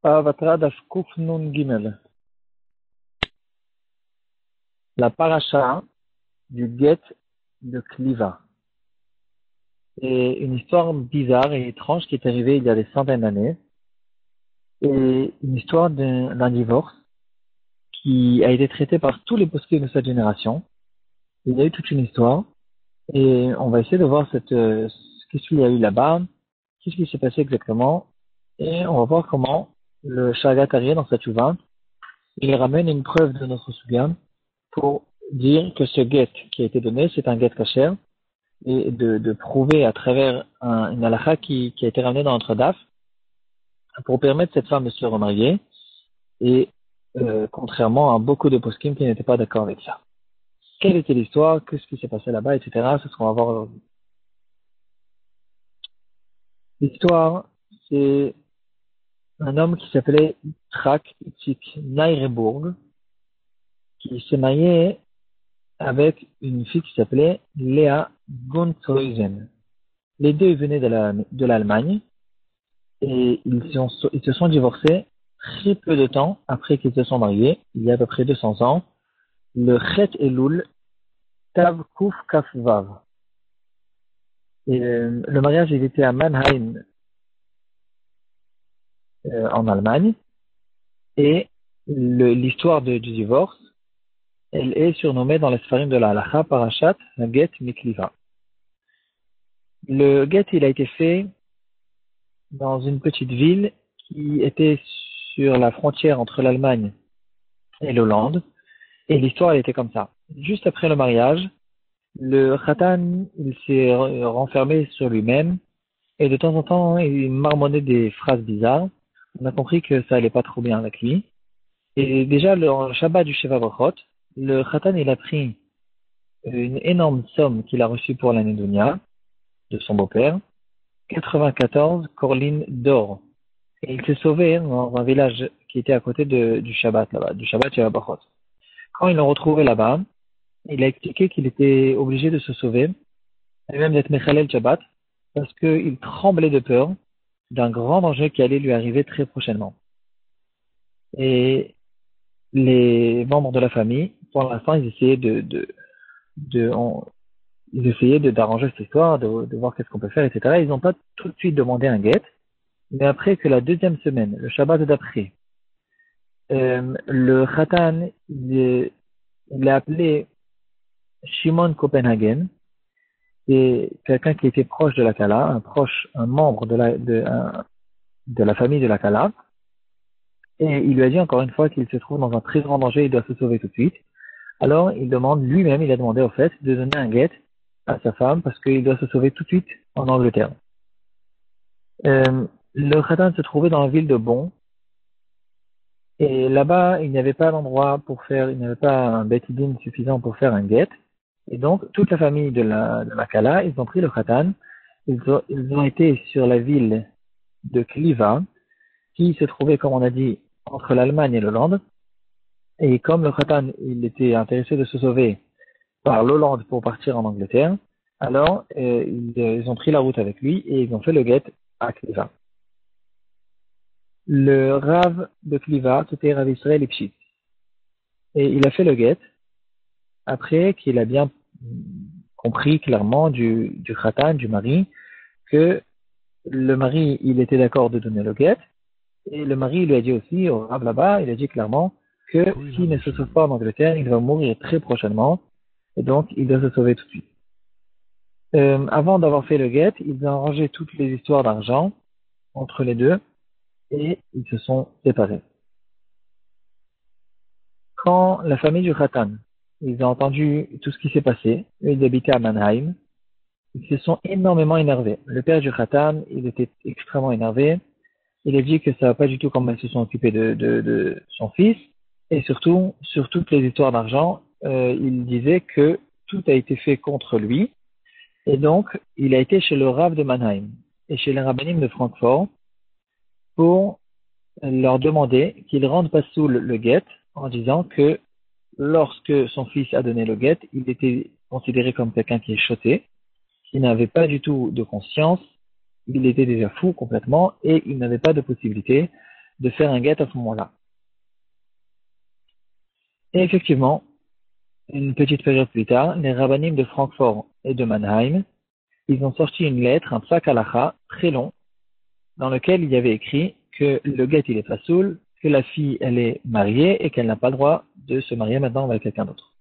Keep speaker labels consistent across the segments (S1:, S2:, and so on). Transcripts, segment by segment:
S1: Avatra Daf Kuf Nun Gimel. La paracha du guet de Kliva. C'est une histoire bizarre et étrange qui est arrivée il y a des centaines d'années. Et une histoire d'un divorce qui a été traité par tous les postés de cette génération. Il y a eu toute une histoire. Et on va essayer de voir qu'est-ce qu'il y a eu là-bas, qu'est-ce qui s'est passé exactement. Et on va voir comment le Shagat Arié dans sa tchouva, il ramène une preuve de notre soubyan pour dire que ce guet qui a été donné, c'est un guet kasher, et de prouver à travers une halakha qui a été ramenée dans notre daf, pour permettre cette femme de se remarier, et contrairement à beaucoup de poskim qui n'étaient pas d'accord avec ça. Quelle était l'histoire, qu'est-ce qui s'est passé là-bas, etc. C'est ce qu'on va voir aujourd'hui. L'histoire, c'est un homme qui s'appelait Yitzhak Itzik Naireburg, qui s'est marié avec une fille qui s'appelait Léa Gunthuysen. Les deux venaient de l'Allemagne et ils se sont divorcés très peu de temps après qu'ils se sont mariés, il y a à peu près 200 ans, le Chet Elul Tav Kuf Kaf Vav. Et le mariage, il était à Mannheim, en Allemagne, et l'histoire du divorce, elle est surnommée dans les Sfarim de la Halacha Parashat Get Mikliva. Le get, il a été fait dans une petite ville qui était sur la frontière entre l'Allemagne et l'Hollande. Et l'histoire, elle était comme ça. Juste après le mariage, le Khatan, il s'est renfermé sur lui-même et de temps en temps, il marmonnait des phrases bizarres. On a compris que ça allait pas trop bien avec lui. Et déjà, le Shabbat du Sheva Brachot, le Khatan, il a pris une énorme somme qu'il a reçue pour l'année d'Unia, de son beau-père, 94 corlines d'or. Et il s'est sauvé dans un village qui était à côté du Shabbat là-bas, du Shabbat Sheva Brachot. Quand ils l'ont retrouvé là-bas, il a expliqué qu'il était obligé de se sauver, et même d'être Mechalel Shabbat, parce qu'il tremblait de peur d'un grand danger qui allait lui arriver très prochainement. Et les membres de la famille, pour l'instant, ils essayaient d'arranger cette histoire, de voir qu'est-ce qu'on peut faire, etc. Ils n'ont pas tout de suite demandé un guet, mais après que la deuxième semaine, le Shabbat d'après, le Khatan, il a appelé Shimon Copenhagen, c'est quelqu'un qui était proche de la Kala, un membre de la famille de la Kala, et il lui a dit encore une fois qu'il se trouve dans un très grand danger, il doit se sauver tout de suite. Alors lui-même, il a demandé au fait de donner un guet à sa femme parce qu'il doit se sauver tout de suite en Angleterre. Le Khatan se trouvait dans la ville de Bonn, et là-bas, il n'y avait pas il n'y avait pas un Beth Din suffisant pour faire un guet. Et donc, toute la famille de la Kala, ils ont pris le Khatan, ils ont été sur la ville de Kliva, qui se trouvait, comme on a dit, entre l'Allemagne et l'Hollande. Et comme le Khatan, il était intéressé de se sauver par l'Hollande pour partir en Angleterre, alors ils ont pris la route avec lui et ils ont fait le guet à Kliva. Le Rav de Kliva, c'était Rav Israël Ipshit. Et il a fait le guet après qu'il a bien compris clairement du Khatan, du mari, que le mari, il était d'accord de donner le guet. Et le mari lui a dit aussi, au Rav là-bas, il a dit clairement que s'il ne se sauve pas en Angleterre, il va mourir très prochainement. Et donc, il doit se sauver tout de suite. Avant d'avoir fait le guet, ils ont arrangé toutes les histoires d'argent entre les deux et ils se sont séparés. Quand la famille du Khatan, ils ont entendu tout ce qui s'est passé, eux, ils habitaient à Mannheim, ils se sont énormément énervés. Le père du Khatan, il était extrêmement énervé. Il a dit que ça va pas du tout comment ils se sont occupés de son fils. Et surtout, sur toutes les histoires d'argent, il disait que tout a été fait contre lui. Et donc, il a été chez le Rav de Mannheim et chez les rabbinim de Francfort pour leur demander qu'ils rendent pas sous le guet en disant que lorsque son fils a donné le guet, il était considéré comme quelqu'un qui est choté, qui n'avait pas du tout de conscience, il était déjà fou complètement et il n'avait pas de possibilité de faire un guet à ce moment-là. Et effectivement, une petite période plus tard, les rabbanim de Francfort et de Mannheim, ils ont sorti une lettre, un psak halacha, très long, dans lequel il y avait écrit que le guet il est fasoul, que la fille elle est mariée et qu'elle n'a pas le droit de se marier maintenant avec quelqu'un d'autre.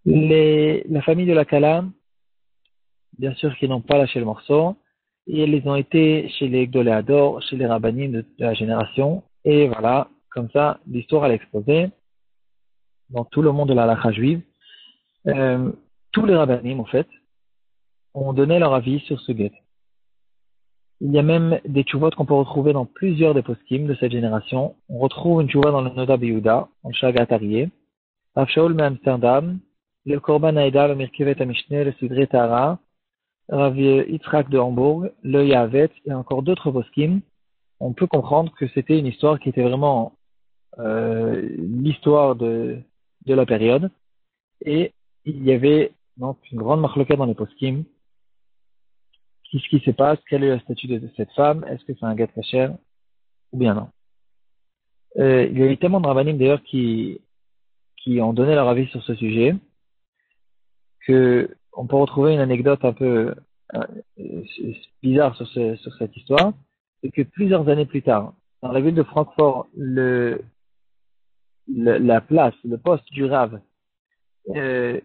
S1: La famille de la Kala, bien sûr qu'ils n'ont pas lâché le morceau, et ils ont été chez les Gdoléador, chez les rabbanim de la génération, et voilà, comme ça, l'histoire a explosé dans tout le monde de la halakha juive. Tous les rabbanim, en fait, ont donné leur avis sur ce guet. Il y a même des tchouvot qu'on peut retrouver dans plusieurs des poskim de cette génération. On retrouve une tchouva dans le Noda Beyouda, en Shagat Aryeh, Rav Shaul Amsterdam, le Korban Haïda, le Mirkevet Amishne, le Sidré Tara, Rav Yitzhak de Hambourg, le Yahavet et encore d'autres poskim. On peut comprendre que c'était une histoire qui était vraiment l'histoire de la période. Et il y avait donc une grande marloquette dans les poskim. Qu'est-ce qui se passe? Quel est le statut de cette femme? Est-ce que c'est un guet kasher ou bien non? Il y a eu tellement de rabbanim d'ailleurs qui ont donné leur avis sur ce sujet que on peut retrouver une anecdote un peu bizarre sur cette histoire. C'est que plusieurs années plus tard, dans la ville de Francfort, la place, le poste du Rav, il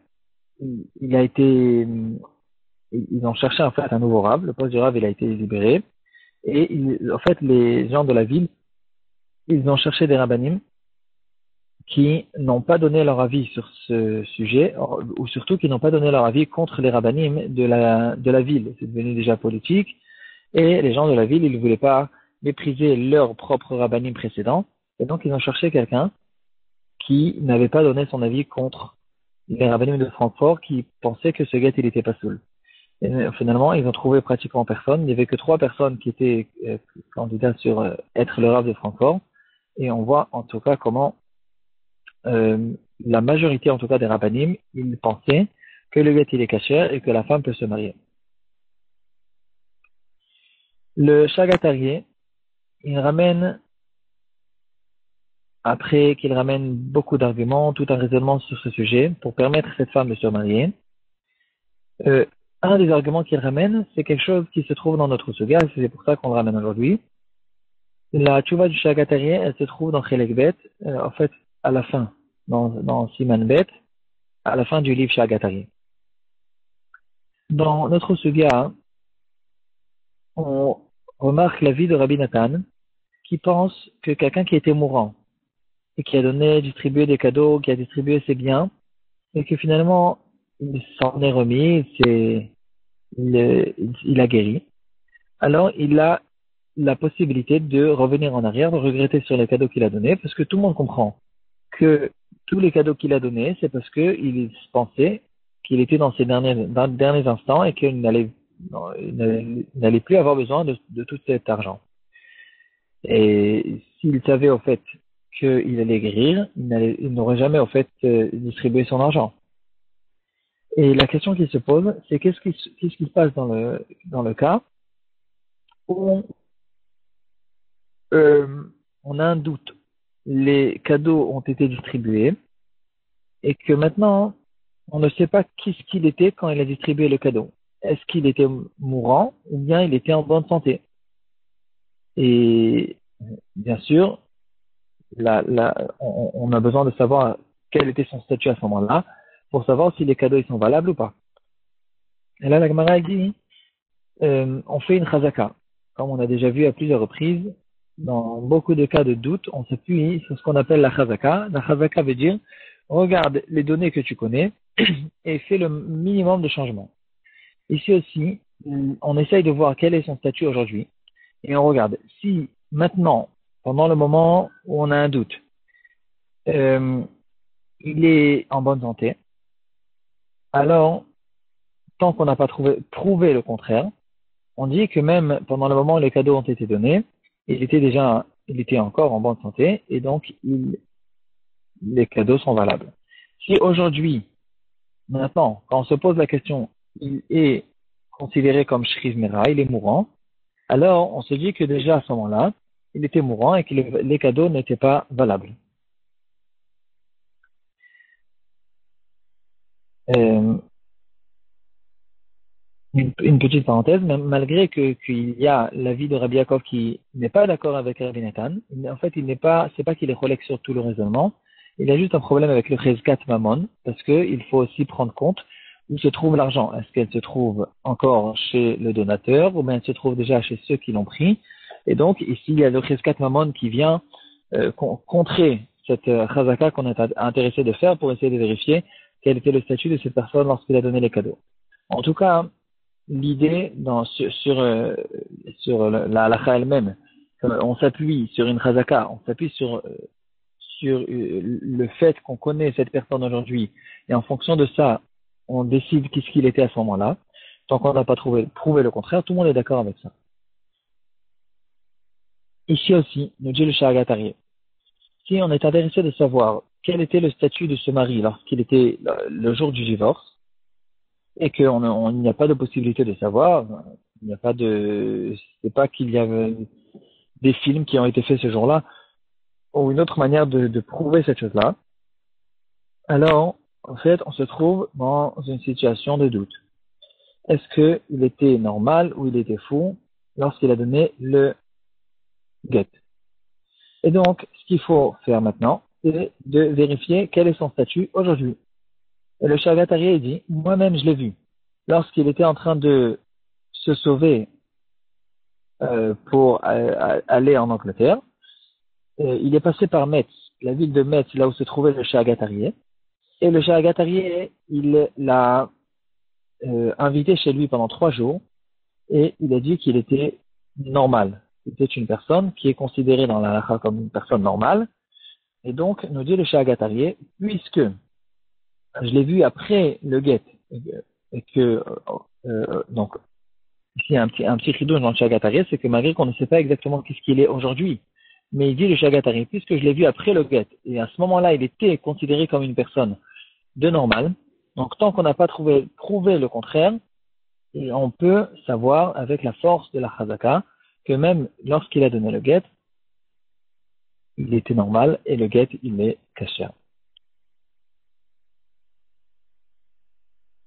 S1: a été, ils ont cherché en fait un nouveau Rav. Le poste du Rav, il a été libéré. Et en fait, les gens de la ville, ils ont cherché des rabbanim qui n'ont pas donné leur avis sur ce sujet, ou surtout qui n'ont pas donné leur avis contre les rabbanim de la ville. C'est devenu déjà politique. Et les gens de la ville, ils ne voulaient pas mépriser leur propre rabbanim précédent. Et donc, ils ont cherché quelqu'un qui n'avait pas donné son avis contre les rabbanim de Francfort qui pensaient que ce guet, il était pas soul. Et finalement, ils ont trouvé pratiquement personne. Il n'y avait que 3 personnes qui étaient candidats sur être le Rav de Francfort. Et on voit en tout cas comment la majorité en tout cas des rabbanim, ils pensaient que le guet il est kasher et que la femme peut se marier. Le Shagat Aryeh, il ramène, après qu'il ramène beaucoup d'arguments, tout un raisonnement sur ce sujet pour permettre à cette femme de se marier. Un des arguments qu'il ramène, c'est quelque chose qui se trouve dans notre suga, c'est pour ça qu'on le ramène aujourd'hui. La tchouva du Shagat Aryeh, elle se trouve dans Chelek Bet, en fait, à la fin, dans Siman Bet, à la fin du livre Shagat Aryeh. Dans notre suga, on remarque la vie de Rabbi Nathan, qui pense que quelqu'un qui était mourant, et qui a distribué des cadeaux, qui a distribué ses biens, et que finalement, il s'en est remis, il a guéri. Alors, il a la possibilité de revenir en arrière, de regretter sur les cadeaux qu'il a donnés, parce que tout le monde comprend que tous les cadeaux qu'il a donnés, c'est parce qu'il pensait qu'il était dans ses derniers instants et qu'il n'allait plus avoir besoin de tout cet argent. Et s'il savait au fait qu'il allait guérir, il n'aurait jamais au fait distribué son argent. Et la question qui se pose, c'est qu'est-ce qui se passe dans le cas où on a un doute. Les cadeaux ont été distribués et que maintenant, on ne sait pas qui ce qu'il était quand il a distribué le cadeau. Est-ce qu'il était mourant ou bien il était en bonne santé? Et bien sûr, on a besoin de savoir quel était son statut à ce moment-là pour savoir si les cadeaux ils sont valables ou pas. Et là, la Gemara dit, on fait une chazaka. Comme on a déjà vu à plusieurs reprises, dans beaucoup de cas de doute, on s'appuie sur ce qu'on appelle la chazaka. La chazaka veut dire, regarde les données que tu connais et fais le minimum de changements. Ici aussi, on essaye de voir quel est son statut aujourd'hui et on regarde si maintenant, pendant le moment où on a un doute, il est en bonne santé, alors, tant qu'on n'a pas prouvé le contraire, on dit que même pendant le moment où les cadeaux ont été donnés, il était encore en bonne santé et donc les cadeaux sont valables. Si aujourd'hui, maintenant, quand on se pose la question, il est considéré comme shriv mera, il est mourant, alors on se dit que déjà à ce moment-là, il était mourant et que les cadeaux n'étaient pas valables. Euh, une petite parenthèse, malgré qu'il y a l'avis de Rabbi Yaakov qui n'est pas d'accord avec Rabbi Nathan, en fait, c'est pas qu'il est relègue sur tout le raisonnement, il a juste un problème avec le Chezkat Mammon, parce qu'il faut aussi prendre compte où se trouve l'argent. Est-ce qu'elle se trouve encore chez le donateur, ou bien elle se trouve déjà chez ceux qui l'ont pris? Et donc, ici, il y a le Chezkat Mammon qui vient contrer cette chazaka qu'on est intéressé de faire pour essayer de vérifier quel était le statut de cette personne lorsqu'il a donné les cadeaux. En tout cas, l'idée sur la halakha elle-même, on s'appuie sur une chazaka, on s'appuie sur le fait qu'on connaît cette personne aujourd'hui, et en fonction de ça, on décide qu'est-ce qu'il était à ce moment-là. Tant qu'on n'a pas prouvé le contraire, tout le monde est d'accord avec ça. Ici aussi, nous dit le Sha'agatari. Si on est intéressé de savoir quel était le statut de ce mari lorsqu'il était le jour du divorce, et qu'il n'y a pas de possibilité de savoir, il n'y a pas c'est pas qu'il y a des films qui ont été faits ce jour-là, ou une autre manière de prouver cette chose-là, alors, en fait, on se trouve dans une situation de doute. Est-ce qu'il était normal ou il était fou lorsqu'il a donné le get? Et donc, ce qu'il faut faire maintenant, c'est de vérifier quel est son statut aujourd'hui. Et le Sha'agatari dit, moi-même je l'ai vu. Lorsqu'il était en train de se sauver pour aller en Angleterre, il est passé par Metz, la ville de Metz, là où se trouvait le Sha'agatari. Et le Sha'agatari, il l'a invité chez lui pendant 3 jours et il a dit qu'il était normal. C'était une personne qui est considérée dans la halakha comme une personne normale. Et donc, nous dit le Sha'agatari, puisque je l'ai vu après le guet, et que, donc, ici, un petit rideau dans le Sha'agatari, c'est que malgré qu'on ne sait pas exactement qu'est-ce qu'il est aujourd'hui, mais il dit le Sha'agatari, puisque je l'ai vu après le guet, et à ce moment-là, il était considéré comme une personne de normal. Donc, tant qu'on n'a pas prouvé le contraire, on peut savoir avec la force de la chazaka que même lorsqu'il a donné le guet, il était normal et le guet, il est kasher.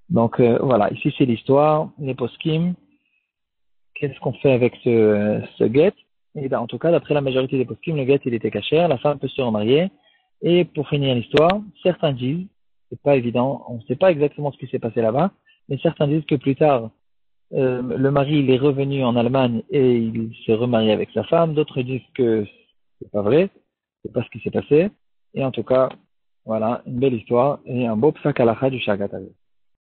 S1: Donc voilà, ici c'est l'histoire, les poskim, qu'est-ce qu'on fait avec ce guet? Et ben, en tout cas, d'après la majorité des poskim, le guet, il était kasher, la femme peut se remarier. Et pour finir l'histoire, certains disent, c'est pas évident, on ne sait pas exactement ce qui s'est passé là-bas, mais certains disent que plus tard, le mari il est revenu en Allemagne et il s'est remarié avec sa femme. D'autres disent que c'est pas vrai, c'est pas ce qui s'est passé. Et en tout cas, voilà, une belle histoire et un beau psak halakha du Sha'agatari.